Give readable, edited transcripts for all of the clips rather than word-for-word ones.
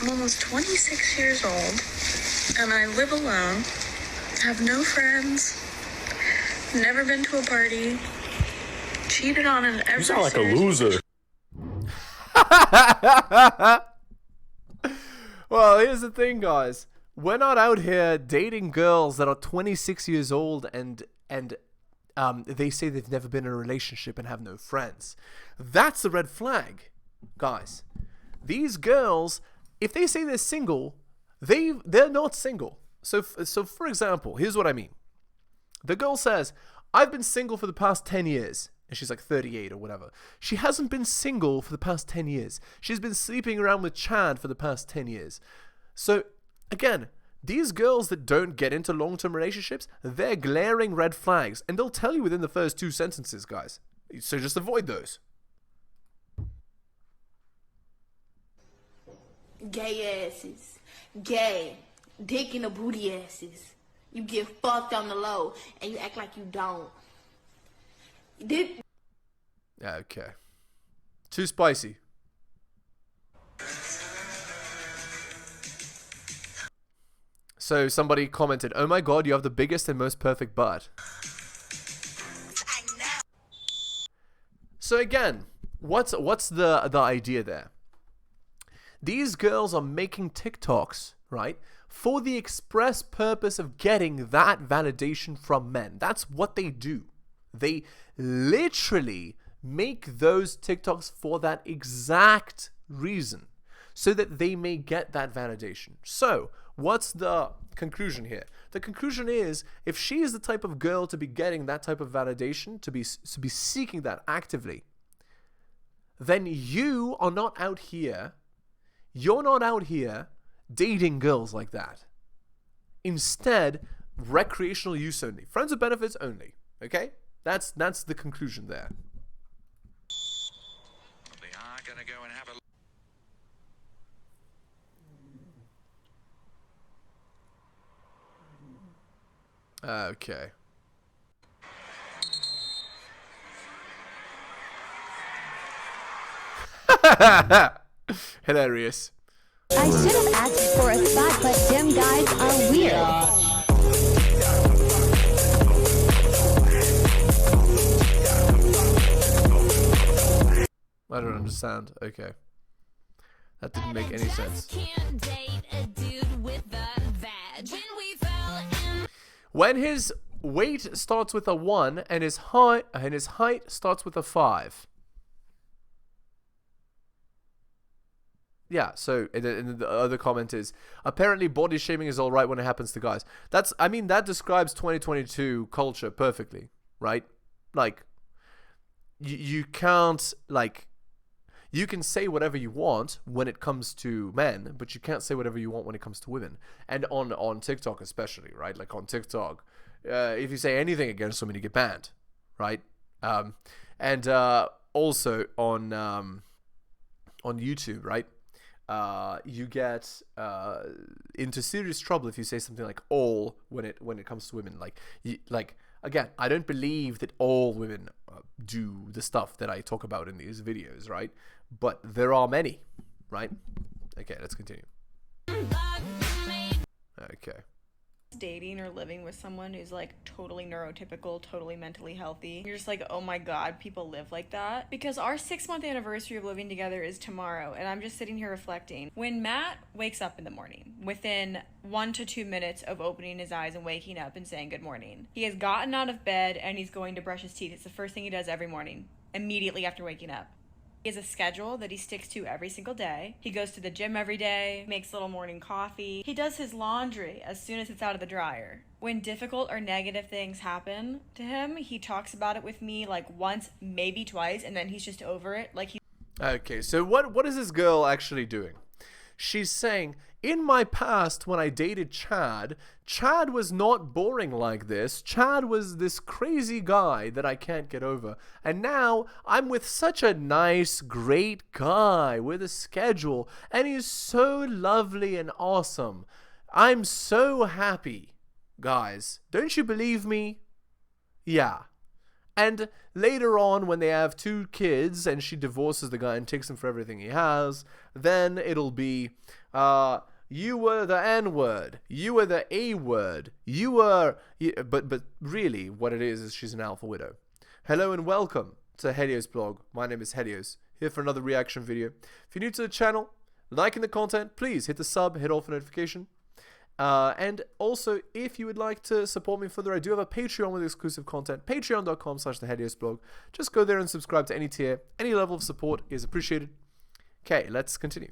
I'm almost 26 years old, and I live alone, have no friends, never been to a party, cheated on in every You sound like a series. loser. Well, here's the thing, guys. We're not out here dating girls that are 26 years old and they say they've never been in a relationship and have no friends. That's a red flag, guys. These girls, if they say they're single, they're not single. So for example, here's what I mean. The girl says, I've been single for the past 10 years. And she's like 38 or whatever. She hasn't been single for the past 10 years. She's been sleeping around with Chad for the past 10 years. So, again, these girls that don't get into long-term relationships, they're glaring red flags. And they'll tell you within the first 2 sentences, guys. So just avoid those. Gay asses. Gay. Dick in the booty asses. You get fucked on the low, and you act like you don't. Okay. Too spicy. So somebody commented, oh my god, you have the biggest and most perfect butt. So again, what's the idea there? These girls are making TikToks, right, for the express purpose of getting that validation from men. That's what they do. They literally make those TikToks for that exact reason, so that they may get that validation. So, what's the conclusion here? The conclusion is, if she is the type of girl to be getting that type of validation, to be seeking that actively, then you are not out here, you're not out here dating girls like that. Instead, recreational use only. Friends with benefits only. Okay? That's the conclusion there. They are going to go and have a... Okay. Hilarious. I should have asked for a spot, but dim guys are weird. I don't understand. Okay. That didn't make any sense. When his weight starts with a 1 and his height starts with a 5. Yeah, so and the other comment is, apparently body shaming is alright when it happens to guys. That describes 2022 culture perfectly, right? Like, you can't, like, you can say whatever you want when it comes to men, but you can't say whatever you want when it comes to women. And on TikTok especially, right? Like on TikTok, if you say anything against women, you get banned, right? And also on YouTube, right? You get into serious trouble if you say something like "all" when it comes to women. Like again, I don't believe that all women do the stuff that I talk about in these videos, right? But there are many, right? Okay, let's continue. Okay. Dating or living with someone who's like totally neurotypical, totally mentally healthy. You're just like, oh my god, people live like that. Because our 6-month anniversary of living together is tomorrow, and I'm just sitting here reflecting. When Matt wakes up in the morning, within 1 to 2 minutes of opening his eyes and waking up and saying good morning, he has gotten out of bed and he's going to brush his teeth. It's the first thing he does every morning, immediately after waking up. He has a schedule that he sticks to every single day. He goes to the gym every day, makes little morning coffee. He does his laundry as soon as it's out of the dryer. When difficult or negative things happen to him, he talks about it with me like once, maybe twice, and then he's just over it. Okay, so what is this girl actually doing? She's saying, in my past, when I dated Chad was not boring like this. Chad was this crazy guy that I can't get over. And now I'm with such a nice, great guy with a schedule. And he's so lovely and awesome. I'm so happy. Guys, don't you believe me? Yeah. And later on, when they have 2 kids and she divorces the guy and takes him for everything he has, then it'll be, you were the N-word, you were the A-word, you were... But really, what it is she's an alpha widow. Hello and welcome to heliosblog. My name is Helios, here for another reaction video. If you're new to the channel, liking the content, please hit the sub, hit all for notification. And also, if you would like to support me further, I do have a Patreon with exclusive content, patreon.com/theheliosblog. Just go there and subscribe to any tier. Any level of support is appreciated. Okay, let's continue.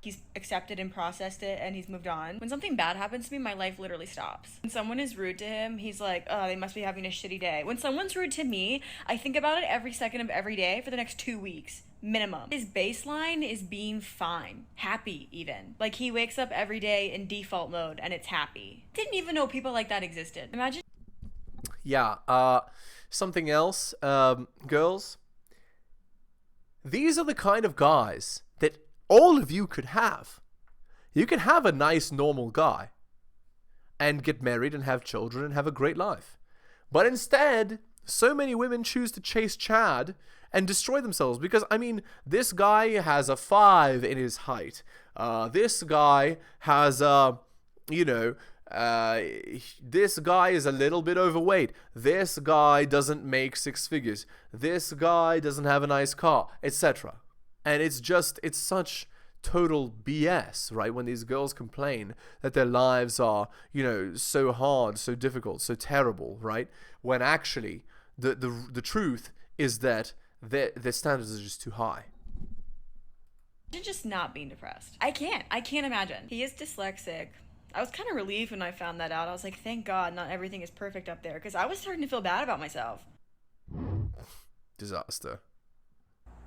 He's accepted and processed it, and he's moved on. When something bad happens to me, my life literally stops. When someone is rude to him, he's like, oh, they must be having a shitty day. When someone's rude to me, I think about it every second of every day for the next 2 weeks. Minimum. His baseline is being fine. Happy, even. Like, he wakes up every day in default mode, and it's happy. Didn't even know people like that existed. Imagine... Yeah, something else, girls. These are the kind of guys that all of you could have. You could have a nice, normal guy and get married and have children and have a great life. But instead, so many women choose to chase Chad and destroy themselves because, I mean, this guy has a 5 in his height. This guy has this guy is a little bit overweight. This guy doesn't make 6 figures. This guy doesn't have a nice car, etc. And it's such total BS, right? When these girls complain that their lives are, so hard, so difficult, so terrible, right? When actually the truth is that their standards are just too high. just not being depressed. I can't imagine. He is dyslexic. I was kind of relieved when I found that out. I was like, thank God not everything is perfect up there, because I was starting to feel bad about myself. Disaster.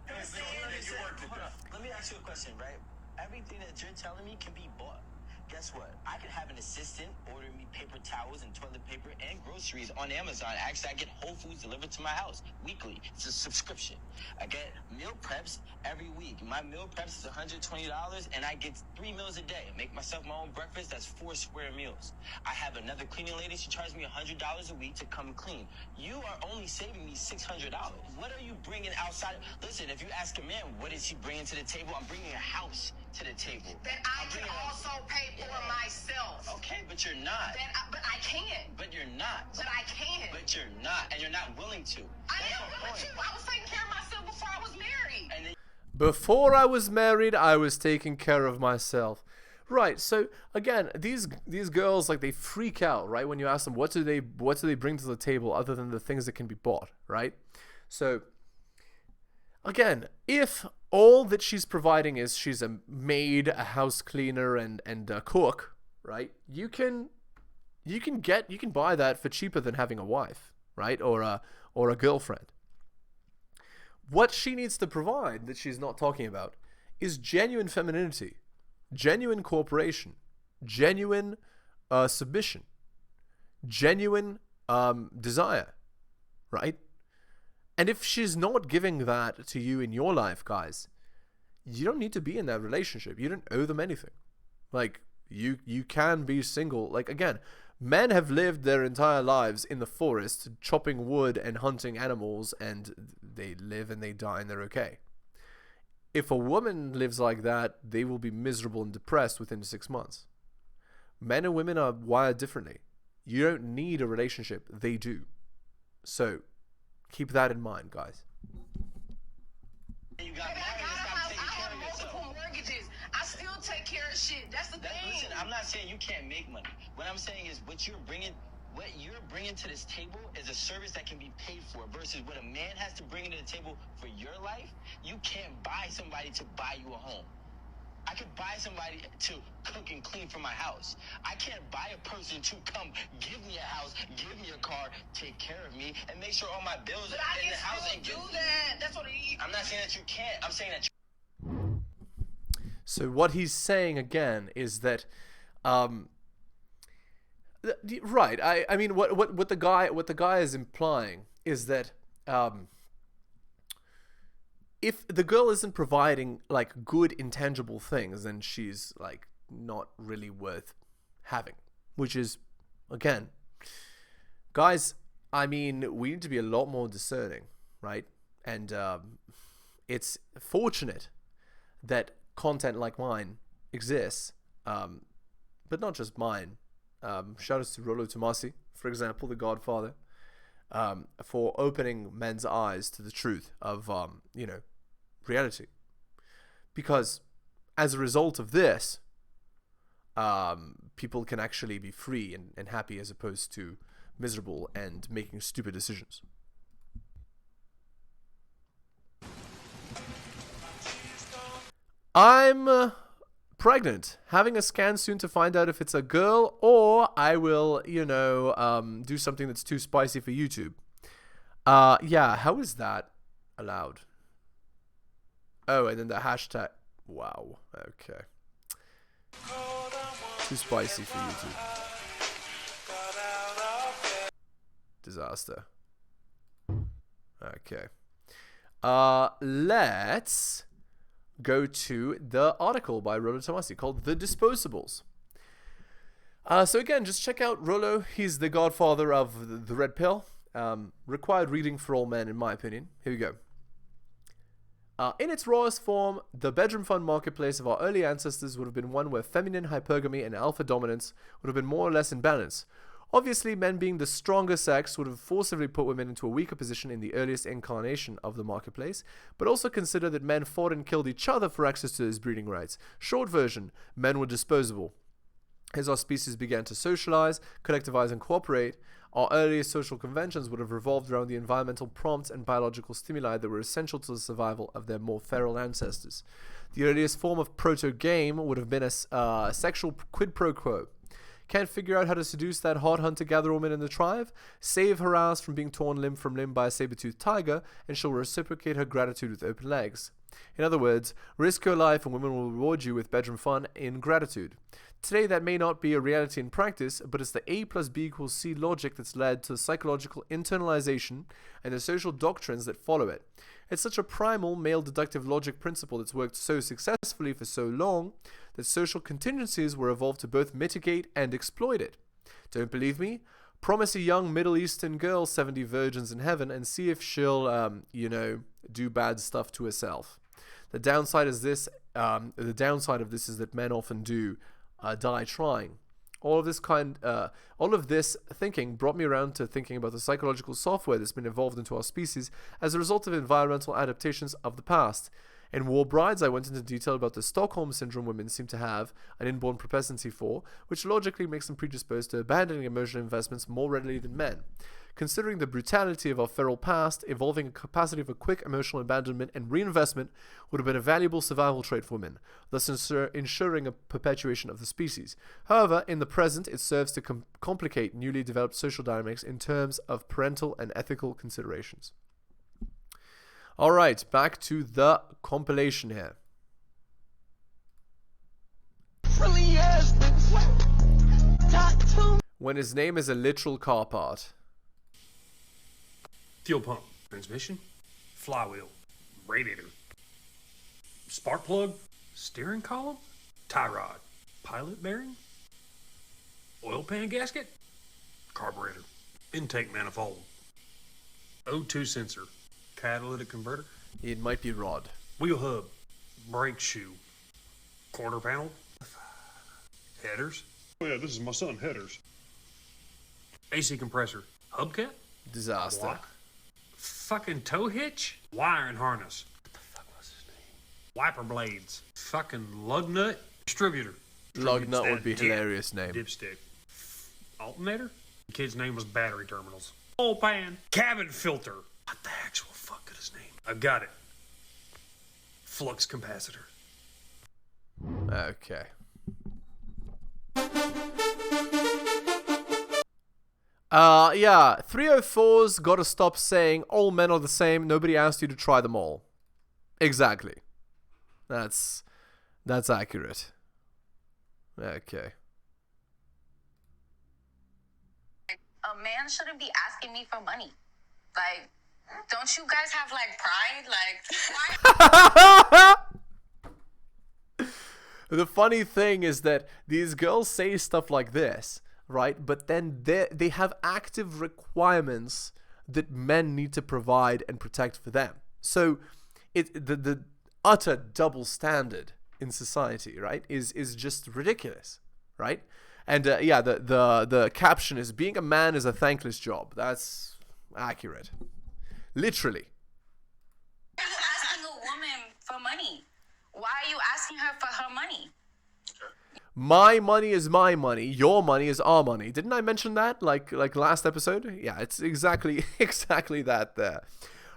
Let me ask you a question, right? Everything that you're telling me can be bought. Guess what? I could have an assistant order me paper towels and toilet paper and groceries on Amazon. Actually, I get Whole Foods delivered to my house weekly. It's a subscription. I get meal preps every week. My meal preps is $120, and I get 3 meals a day. Make myself my own breakfast. That's 4 square meals. I have another cleaning lady. She charges me $100 a week to come clean. You are only saving me $600. What are you bringing outside? Listen, if you ask a man, what is he bringing to the table? I'm bringing a house to the table. That I can also pay for myself. Okay, but you're not. But I can. But you're not. But I can. But you're not, and you're not willing to. I am willing to. I was taking care of myself before I was married. And then Before I was married, I was taking care of myself. Right, so again, these girls, like, they freak out, right, when you ask them what do they bring to the table other than the things that can be bought, right? So again, if all that she's providing is she's a maid, a house cleaner, and a cook, right? You can buy that for cheaper than having a wife, right? Or a girlfriend. What she needs to provide that she's not talking about is genuine femininity, genuine cooperation, genuine submission, genuine desire, right? And if she's not giving that to you in your life, guys, you don't need to be in that relationship. You don't owe them anything. Like, you can be single. Like, again, men have lived their entire lives in the forest, chopping wood and hunting animals, and they live and they die and they're okay. If a woman lives like that, they will be miserable and depressed within 6 months. Men and women are wired differently. You don't need a relationship. They do. So keep that in mind, guys. you got Baby, I married got and a stopped house. taking I care have of yourself. multiple mortgages. I still take care of shit. That's the thing. Listen, I'm not saying you can't make money. What I'm saying is what you're bringing to this table is a service that can be paid for versus what a man has to bring to the table for your life. You can't buy somebody to buy you a home. I could buy somebody to cook and clean for my house. I can't buy a person to come give me a house, give me a car, take care of me, and make sure all my bills But are I in the can house still and do that. That's what he. I'm not saying that you can't. I'm saying that So what he's saying again is that, right? I mean, what the guy is implying is that if the girl isn't providing like good intangible things, then she's like not really worth having. Which is, again, guys, I mean, we need to be a lot more discerning, right? And it's fortunate that content like mine exists, but not just mine. Shout out to Rollo Tomasi, for example, the Godfather, for opening men's eyes to the truth of, reality. Because as a result of this, people can actually be free and happy as opposed to miserable and making stupid decisions. I'm pregnant, having a scan soon to find out if it's a girl, or I will, do something that's too spicy for YouTube. Yeah, how is that allowed? Oh, and then the hashtag. Wow, okay. Too spicy for YouTube. Disaster. Okay. Let's go to the article by Rollo Tomasi called The Disposables. So again, just check out Rollo. He's the godfather of the red pill. Required reading for all men, in my opinion. Here we go. In its rawest form, the bedroom fund marketplace of our early ancestors would have been one where feminine hypergamy and alpha dominance would have been more or less in balance. Obviously, men being the stronger sex would have forcibly put women into a weaker position in the earliest incarnation of the marketplace, but also consider that men fought and killed each other for access to his breeding rights. Short version, men were disposable. As our species began to socialize, collectivize, and cooperate, our earliest social conventions would have revolved around the environmental prompts and biological stimuli that were essential to the survival of their more feral ancestors. The earliest form of proto-game would have been a sexual quid pro quo. Can't figure out how to seduce that hot hunter-gatherer woman in the tribe? Save her ass from being torn limb from limb by a saber-toothed tiger, and she'll reciprocate her gratitude with open legs. In other words, risk your life and women will reward you with bedroom fun in gratitude. Today, that may not be a reality in practice, but it's the A plus B equals C logic that's led to the psychological internalization and the social doctrines that follow it. It's such a primal male deductive logic principle that's worked so successfully for so long that social contingencies were evolved to both mitigate and exploit it. Don't believe me? Promise a young Middle Eastern girl 70 virgins in heaven and see if she'll, do bad stuff to herself. The downside of this is that men often do die trying. All of this thinking brought me around to thinking about the psychological software that's been evolved into our species as a result of environmental adaptations of the past. In War Brides, I went into detail about the Stockholm Syndrome women seem to have an inborn propensity for, which logically makes them predisposed to abandoning emotional investments more readily than men. Considering the brutality of our feral past, evolving a capacity for quick emotional abandonment and reinvestment would have been a valuable survival trait for women, thus ensuring a perpetuation of the species. However, in the present, it serves to complicate newly developed social dynamics in terms of parental and ethical considerations. Alright, back to the compilation here. When his name is a literal car part. Fuel pump, transmission, flywheel, radiator, spark plug, steering column, tie rod, pilot bearing, oil pan gasket, carburetor, intake manifold, O2 sensor, catalytic converter. It might be rod. Wheel hub, brake shoe, quarter panel, headers. Oh yeah, this is my son, headers. AC compressor, hubcap, Disaster. block, fucking tow hitch, wiring harness. What the fuck was his name? Wiper blades, fucking lug nut, distributor. Lug nut would be Dip- hilarious name. Dipstick, alternator. The kid's name was battery terminals. Oil pan, cabin filter. What the actual fuck is his name? I've got it. Flux capacitor. Okay. Yeah, 304's gotta stop saying all men are the same, nobody asked you to try them all. Exactly. That's accurate. Okay. A man shouldn't be asking me for money. Like, don't you guys have like pride? Like, why? The funny thing is that these girls say stuff like this, right? But then they have active requirements that men need to provide and protect for them. So the utter double standard in society, right, is just ridiculous, right? And the caption is, being a man is a thankless job. That's accurate. Literally. Why are you asking a woman for money? Why are you asking her for her money? My money is my money. Your money is our money. Didn't I mention that like last episode? Yeah, it's exactly that there.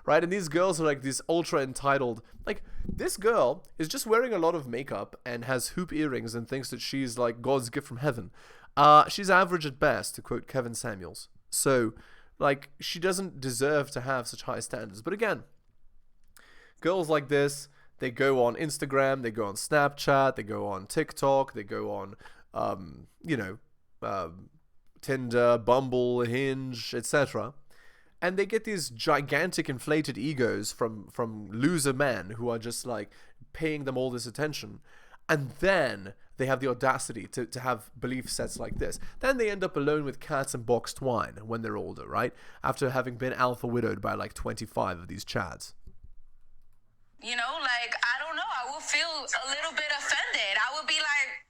Right? And these girls are like these ultra entitled. Like, this girl is just wearing a lot of makeup and has hoop earrings and thinks that she's like God's gift from heaven. She's average at best, to quote Kevin Samuels. So, like, she doesn't deserve to have such high standards. But again, girls like this, they go on Instagram, they go on Snapchat, they go on TikTok, they go on, Tinder, Bumble, Hinge, etc. And they get these gigantic inflated egos from loser men who are just like paying them all this attention. And then they have the audacity to have belief sets like this. Then they end up alone with cats and boxed wine when they're older, right? After having been alpha widowed by like 25 of these chads. You know, like, I don't know. I would feel a little bit offended. I would be like,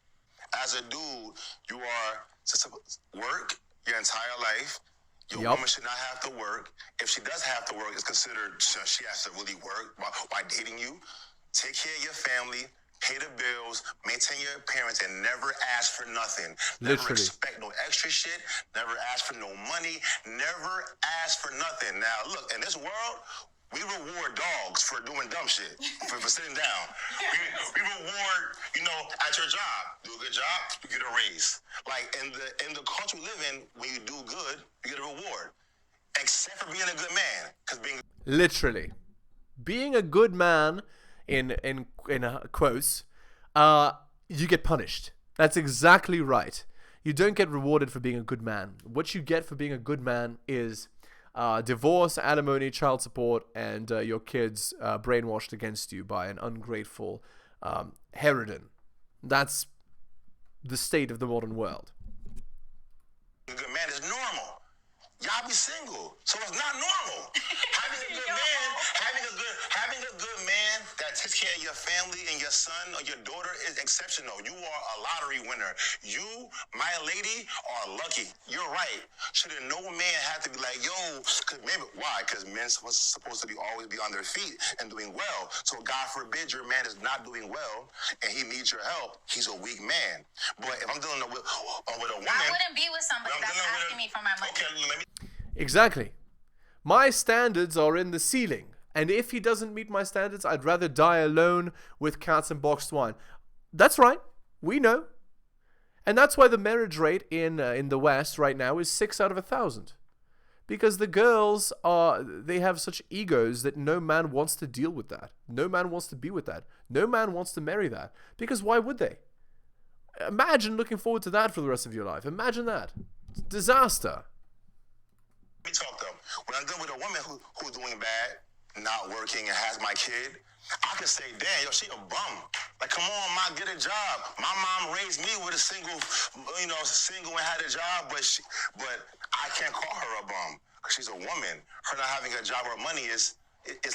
as a dude, you are to work your entire life. Your woman should not have to work. If she does have to work, it's considered she has to really work while dating you. Take care of your family, pay the bills, maintain your parents, and never ask for nothing. Never expect no extra shit. Never ask for no money. Never ask for nothing. Now, look, in this world, we reward dogs for doing dumb shit, for sitting down. We reward, at your job. Do a good job, you get a raise. Like, in the culture we live in, when you do good, you get a reward. Except for being a good man. Literally. Being a good man, in quotes, you get punished. That's exactly right. You don't get rewarded for being a good man. What you get for being a good man is divorce, alimony, child support, and your kids brainwashed against you by an ungrateful harridan. That's the state of the modern world. A good man is normal. Y'all be single, so it's not normal. Having a good man that takes care of your family and your son or your daughter is exceptional. You are a lottery winner. You, my lady, are lucky. You're right. Shouldn't no man have to be like, yo, why? Because men are supposed to always be on their feet and doing well. So God forbid your man is not doing well and he needs your help. He's a weak man. But if I'm dealing with a woman, I wouldn't be with somebody that's asking me for my money. Okay, Exactly. My standards are in the ceiling. And if he doesn't meet my standards, I'd rather die alone with cats and boxed wine. That's right. We know. And that's why the marriage rate in the West right now is 6 out of 1,000. Because the girls they have such egos that no man wants to deal with that. No man wants to be with that. No man wants to marry that. Because why would they? Imagine looking forward to that for the rest of your life. Imagine that. It's disaster. We talk though. When I'm dealing with a woman who's doing bad, not working, and has my kid, I can say, damn, yo, she a bum. Like, come on, ma, get a job. My mom raised me with a single and had a job, but I can't call her a bum because she's a woman. Her not having a job or money it's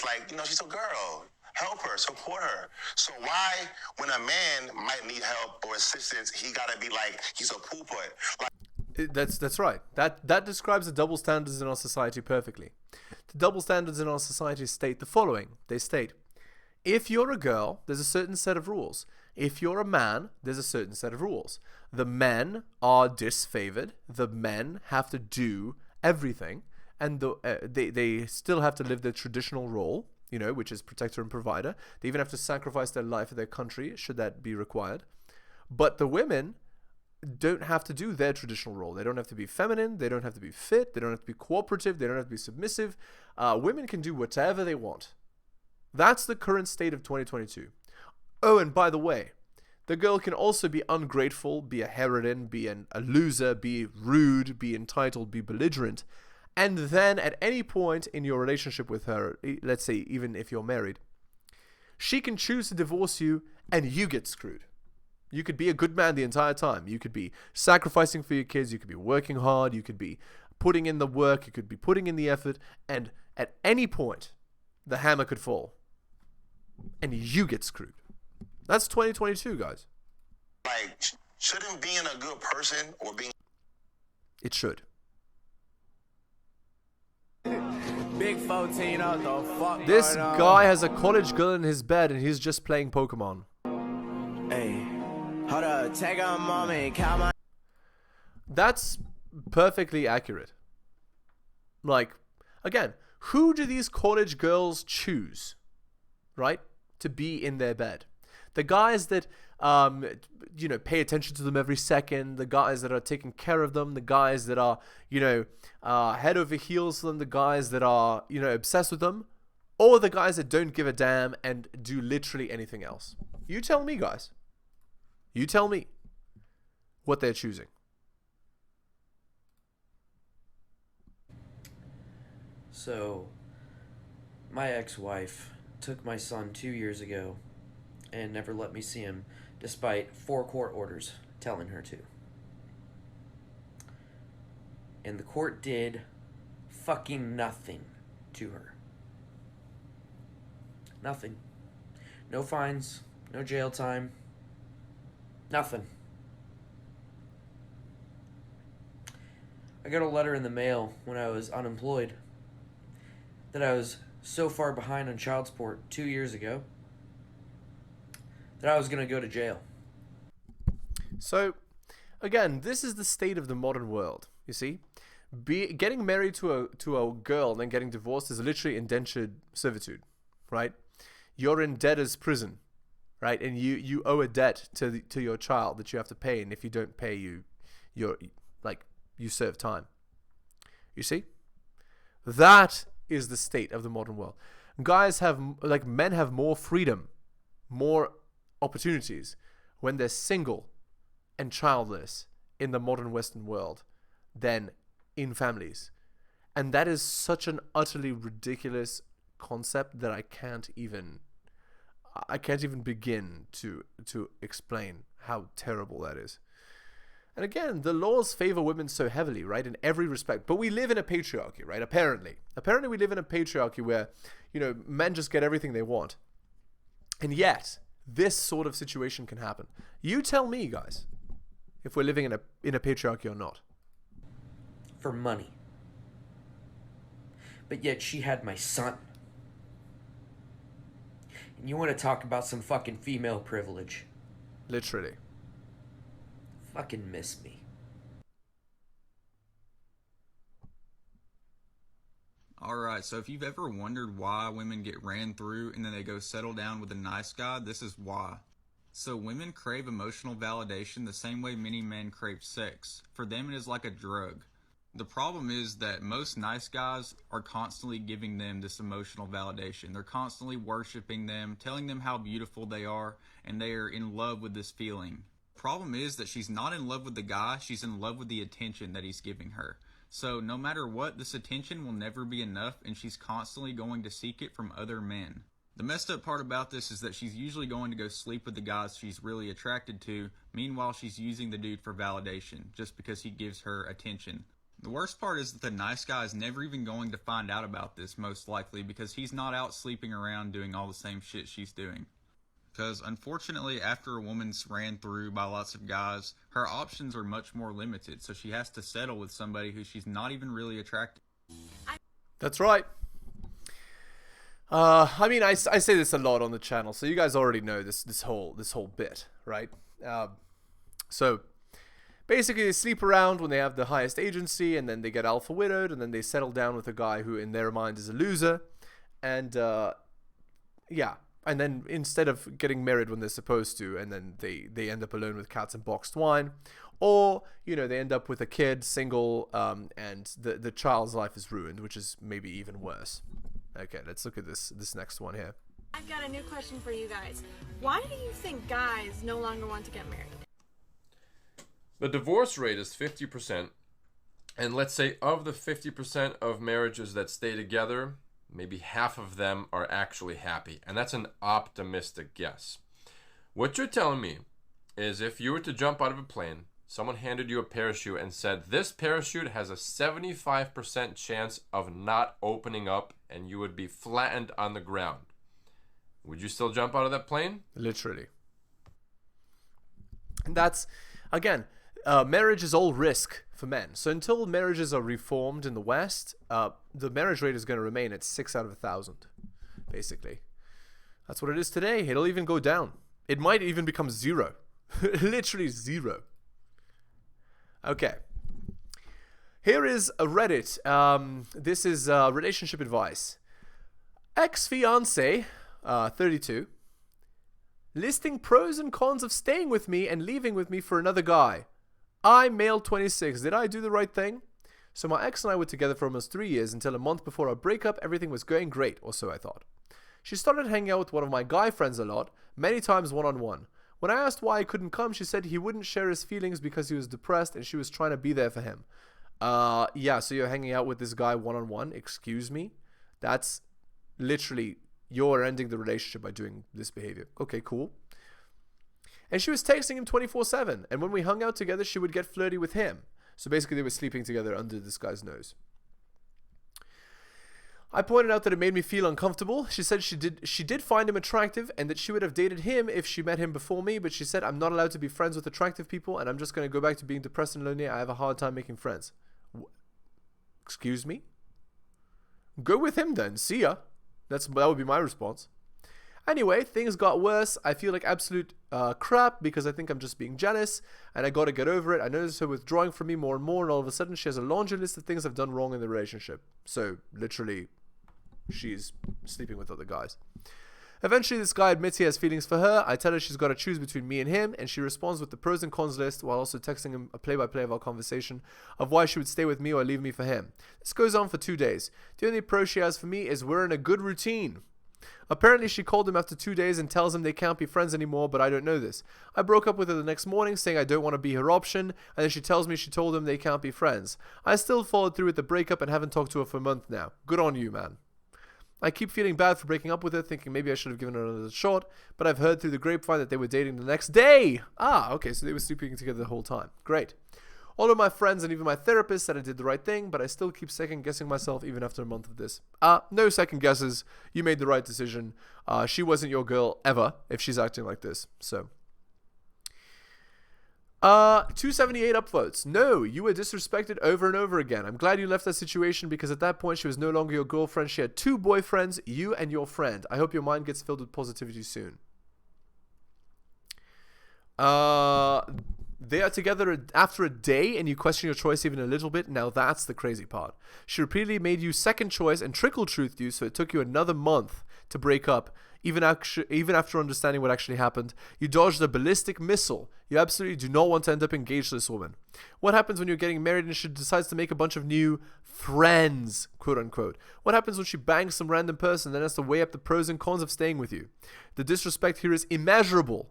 like, she's a girl. Help her, support her. So why, when a man might need help or assistance, he gotta be like he's a poo-put? That's right. That describes the double standards in our society perfectly. The double standards in our society state the following. They state, if you're a girl, there's a certain set of rules. If you're a man, there's a certain set of rules. The men are disfavored. The men have to do everything, and they still have to live their traditional role, which is protector and provider. They even have to sacrifice their life for their country, should that be required. But the women don't have to do their traditional role. They don't have to be feminine. They don't have to be fit. They don't have to be cooperative. They don't have to be submissive. Women can do whatever they want. That's the current state of 2022. Oh, and by the way, the girl can also be ungrateful, be a harridan, be a loser, be rude, be entitled, be belligerent. And then at any point in your relationship with her, let's say even if you're married, she can choose to divorce you and you get screwed. You could be a good man the entire time. You could be sacrificing for your kids. You could be working hard. You could be putting in the work. You could be putting in the effort. And at any point, the hammer could fall. And you get screwed. That's 2022, guys. Like, shouldn't being a good person or being... It should. Big 14 out the fuck. This guy has a college girl in his bed and he's just playing Pokemon. Hey, hold up, take on mommy, count my... That's perfectly accurate. Like, again, who do these college girls choose, right, to be in their bed? The guys that, you know, pay attention to them every second, the guys that are taking care of them, the guys that are, you know, head over heels for them, the guys that are, you know, obsessed with them, or the guys that don't give a damn and do literally anything else. You tell me, guys. You tell me what they're choosing. So, my ex-wife took my son 2 years ago and never let me see him, despite 4 court orders telling her to. And the court did fucking nothing to her. Nothing. No fines, no jail time, nothing. I got a letter in the mail when I was unemployed that I was so far behind on child support 2 years ago that I was going to go to jail. So, again, this is the state of the modern world, you see? Getting married to a girl and then getting divorced is literally indentured servitude, right? You're in debtor's prison, right? And you owe a debt to your child that you have to pay, and if you don't pay, you serve time. You see? That is the state of the modern world. Men have more freedom, more opportunities when they're single and childless in the modern Western world than in families. And that is such an utterly ridiculous concept that I can't even begin to explain how terrible that is. And again, the laws favor women so heavily, right, in every respect. But we live in a patriarchy, right? Apparently we live in a patriarchy where, you know, men just get everything they want. And yet, this sort of situation can happen. You tell me, guys, if we're living in a patriarchy or not. For money. But yet she had my son. And you want to talk about some fucking female privilege? Literally. Fucking miss me. Alright, so if you've ever wondered why women get ran through and then they go settle down with a nice guy, this is why. So women crave emotional validation the same way many men crave sex. For them it is like a drug. The problem is that most nice guys are constantly giving them this emotional validation. They're constantly worshiping them, telling them how beautiful they are, and they are in love with this feeling. Problem is that she's not in love with the guy, she's in love with the attention that he's giving her. So no matter what, this attention will never be enough, and she's constantly going to seek it from other men. The messed up part about this is that she's usually going to go sleep with the guys she's really attracted to, meanwhile she's using the dude for validation, just because he gives her attention. The worst part is that the nice guy is never even going to find out about this, most likely, because he's not out sleeping around doing all the same shit she's doing. Because unfortunately, after a woman's ran through by lots of guys, her options are much more limited, so she has to settle with somebody who she's not even really attracted. That's right. I mean, I say this a lot on the channel, so you guys already know this whole bit, right? So basically, they sleep around when they have the highest agency, and then they get alpha widowed, and then they settle down with a guy who, in their mind, is a loser, and yeah. And then instead of getting married when they're supposed to, and then they end up alone with cats and boxed wine, or, you know, they end up with a kid, single, and the child's life is ruined, which is maybe even worse. Okay, let's look at this next one here. I've got a new question for you guys. Why do you think guys no longer want to get married? The divorce rate is 50%, and let's say of the 50% of marriages that stay together, maybe half of them are actually happy, and that's an optimistic guess. What you're telling me is if you were to jump out of a plane, someone handed you a parachute and said, this parachute has a 75% chance of not opening up and you would be flattened on the ground. Would you still jump out of that plane? Literally. And that's, again, marriage is all risk for men. So until marriages are reformed in the West, the marriage rate is going to remain at 6 out of 1,000, basically. That's what it is today. It'll even go down. It might even become 0. Literally 0. Okay. Here is a Reddit. This is relationship advice. Ex-fiance, 32, listing pros and cons of staying with me and leaving with me for another guy. I, male 26. Did I do the right thing? So my ex and I were together for almost 3 years until a month before our breakup. Everything was going great, or so I thought. She started hanging out with one of my guy friends a lot, many times one-on-one. When I asked why I couldn't come, she said he wouldn't share his feelings because he was depressed and she was trying to be there for him. Yeah, so you're hanging out with this guy one-on-one? Excuse me? That's literally, you're ending the relationship by doing this behavior. Okay, cool. And she was texting him 24/7. And when we hung out together, she would get flirty with him. So basically, they were sleeping together under this guy's nose. I pointed out that it made me feel uncomfortable. She said she did find him attractive and that she would have dated him if she met him before me, but she said I'm not allowed to be friends with attractive people and I'm just going to go back to being depressed and lonely. I have a hard time making friends. Excuse me? Go with him then. See ya. That would be my response. Anyway, things got worse. I feel like absolute crap because I think I'm just being jealous and I got to get over it. I notice her withdrawing from me more and more, and all of a sudden she has a laundry list of things I've done wrong in the relationship. So literally, she's sleeping with other guys. Eventually, this guy admits he has feelings for her. I tell her she's got to choose between me and him, and she responds with the pros and cons list while also texting him a play-by-play of our conversation of why she would stay with me or leave me for him. This goes on for 2 days. The only pro she has for me is we're in a good routine. Apparently, she called him after 2 days and tells him they can't be friends anymore, but I don't know this. I broke up with her the next morning saying I don't want to be her option, and then she tells me she told him they can't be friends. I still followed through with the breakup and haven't talked to her for a month now. Good on you, man. I keep feeling bad for breaking up with her, thinking maybe I should have given her another shot, but I've heard through the grapevine that they were dating the next day. Ah, okay, so they were sleeping together the whole time. Great. All of my friends and even my therapist said I did the right thing, but I still keep second-guessing myself even after a month of this. No second guesses. You made the right decision. She wasn't your girl ever if she's acting like this. So, 278 upvotes. No, you were disrespected over and over again. I'm glad you left that situation because at that point she was no longer your girlfriend. She had 2 boyfriends, you and your friend. I hope your mind gets filled with positivity soon. They are together after a day and you question your choice even a little bit. Now that's the crazy part. She repeatedly made you second choice and trickle-truthed you, so it took you another month to break up. Even after understanding what actually happened, you dodged a ballistic missile. You absolutely do not want to end up engaged to this woman. What happens when you're getting married and she decides to make a bunch of new friends, quote unquote? What happens when she bangs some random person and then has to weigh up the pros and cons of staying with you? The disrespect here is immeasurable.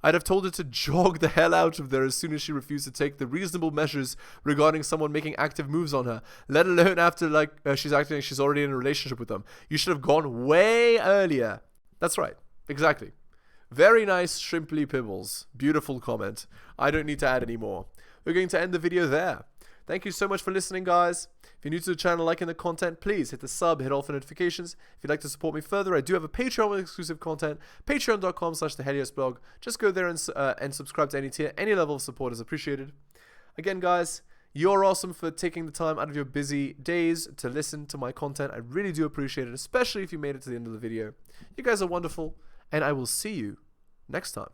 I'd have told her to jog the hell out of there as soon as she refused to take the reasonable measures regarding someone making active moves on her, let alone after she's acting like she's already in a relationship with them. You should have gone way earlier. That's right. Exactly. Very nice, Shrimply Pibbles. Beautiful comment. I don't need to add any more. We're going to end the video there. Thank you so much for listening, guys. If you're new to the channel, liking the content, please hit the sub, hit all for notifications. If you'd like to support me further, I do have a Patreon with exclusive content, patreon.com/theheliosblog. Just go there and subscribe to any tier. Any level of support is appreciated. Again, guys, you're awesome for taking the time out of your busy days to listen to my content. I really do appreciate it, especially if you made it to the end of the video. You guys are wonderful, and I will see you next time.